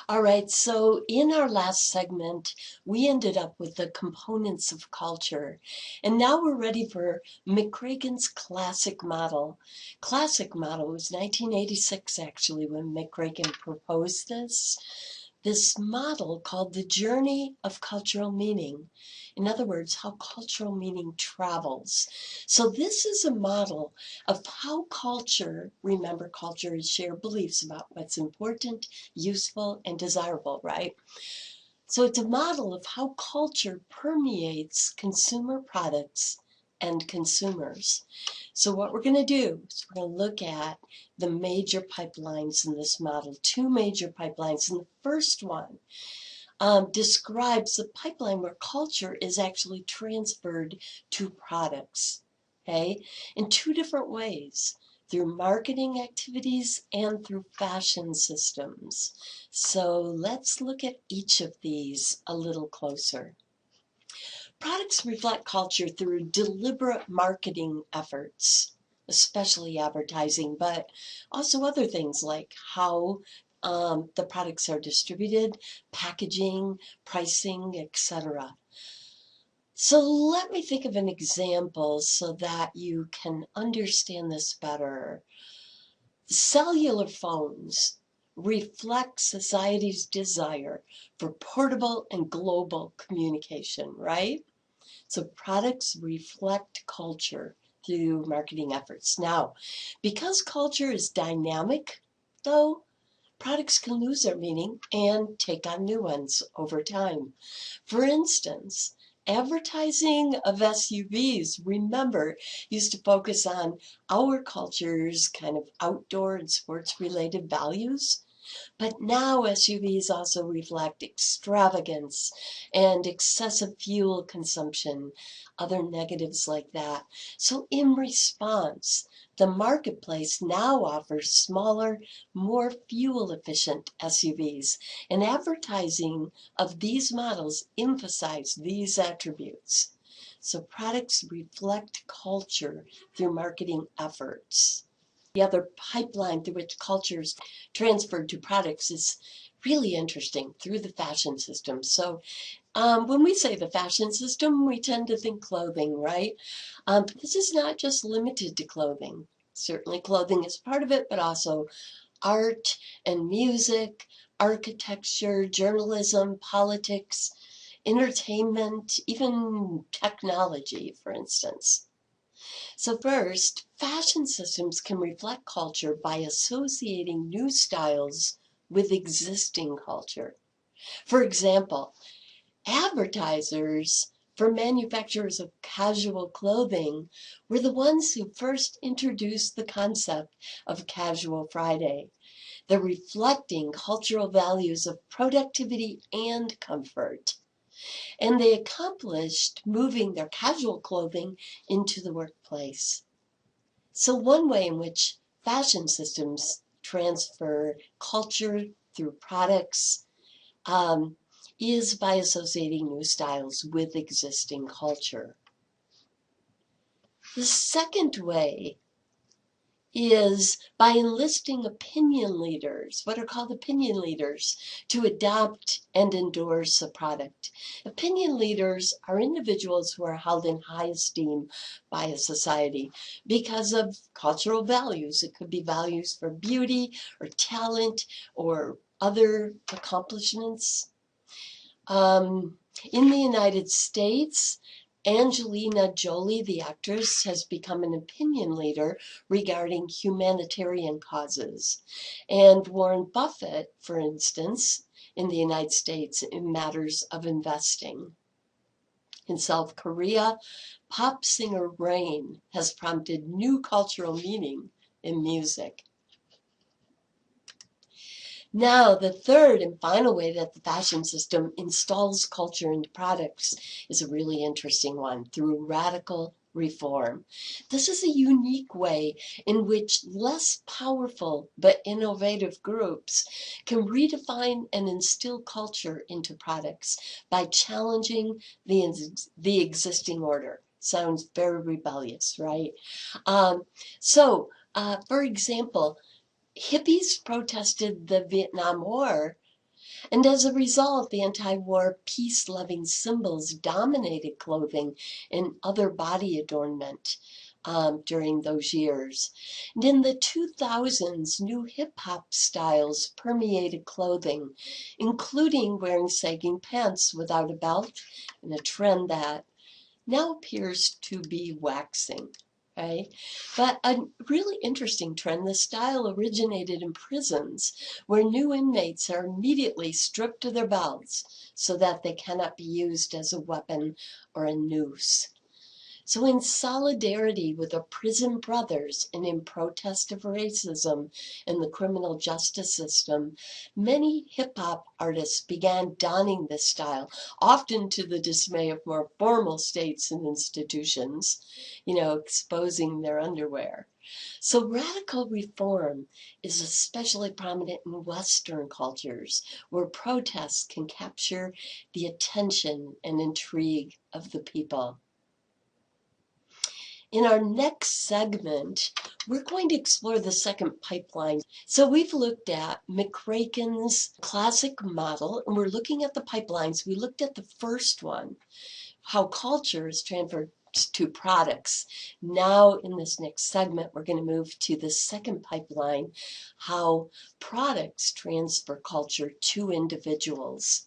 All right, so in our last segment, we ended up with the components of culture. And now we're ready for McRagan's classic model. Classic model was 1986, actually, when McRagan proposed this model called the journey of cultural meaning. In other words, how cultural meaning travels. So this is a model of how culture, remember culture is shared beliefs about what's important, useful, and desirable, right? So it's a model of how culture permeates consumer products and consumers. So what we're going to do is we're going to look at the major pipelines in this model, two major pipelines. And the first one describes the pipeline where culture is actually transferred to products, okay, in two different ways, through marketing activities and through fashion systems. So let's look at each of these a little closer. Products reflect culture through deliberate marketing efforts, especially advertising, but also other things like how the products are distributed, packaging, pricing, etc. So let me think of an example so that you can understand this better. Cellular phones reflect society's desire for portable and global communication, right? So products reflect culture through marketing efforts. Now, because culture is dynamic, though, products can lose their meaning and take on new ones over time. For instance, advertising of SUVs, remember, used to focus on our culture's kind of outdoor and sports related values. But now SUVs also reflect extravagance and excessive fuel consumption, other negatives like that. So in response, the marketplace now offers smaller, more fuel-efficient SUVs, and advertising of these models emphasize these attributes. So products reflect culture through marketing efforts. The other pipeline through which culture is transferred to products is really interesting through the fashion system. So when we say the fashion system, we tend to think clothing, right? But this is not just limited to clothing. Certainly clothing is part of it, but also art and music, architecture, journalism, politics, entertainment, even technology, for instance. So first, fashion systems can reflect culture by associating new styles with existing culture. For example, advertisers for manufacturers of casual clothing were the ones who first introduced the concept of Casual Friday. They're reflecting cultural values of productivity and comfort. And they accomplished moving their casual clothing into the workplace. So one way in which fashion systems transfer culture through products is by associating new styles with existing culture. The second way is by enlisting opinion leaders, what are called opinion leaders, to adopt and endorse a product. Opinion leaders are individuals who are held in high esteem by a society because of cultural values. It could be values for beauty or talent or other accomplishments. In the United States, Angelina Jolie, the actress, has become an opinion leader regarding humanitarian causes. And Warren Buffett, for instance, in the United States, in matters of investing. In South Korea, pop singer Rain has prompted new cultural meaning in music. Now, the third and final way that the fashion system installs culture into products is a really interesting one, through radical reform. This is a unique way in which less powerful but innovative groups can redefine and instill culture into products by challenging the existing order. Sounds very rebellious, right? For example, hippies protested the Vietnam War And as a result, the anti-war peace-loving symbols dominated clothing and other body adornment during those years. And in the 2000s, new hip-hop styles permeated clothing, including wearing sagging pants without a belt, and a trend that now appears to be waxing. Okay? But a really interesting trend, the style originated in prisons where new inmates are immediately stripped of their belts so that they cannot be used as a weapon or a noose. So in solidarity with the prison brothers and in protest of racism in the criminal justice system, many hip-hop artists began donning this style, often to the dismay of more formal states and institutions, exposing their underwear. So radical reform is especially prominent in Western cultures, where protests can capture the attention and intrigue of the people. In our next segment, we're going to explore the second pipeline. So we've looked at McCracken's classic model, and we're looking at the pipelines. We looked at the first one, how culture is transferred to products. Now, in this next segment, we're going to move to the second pipeline, how products transfer culture to individuals.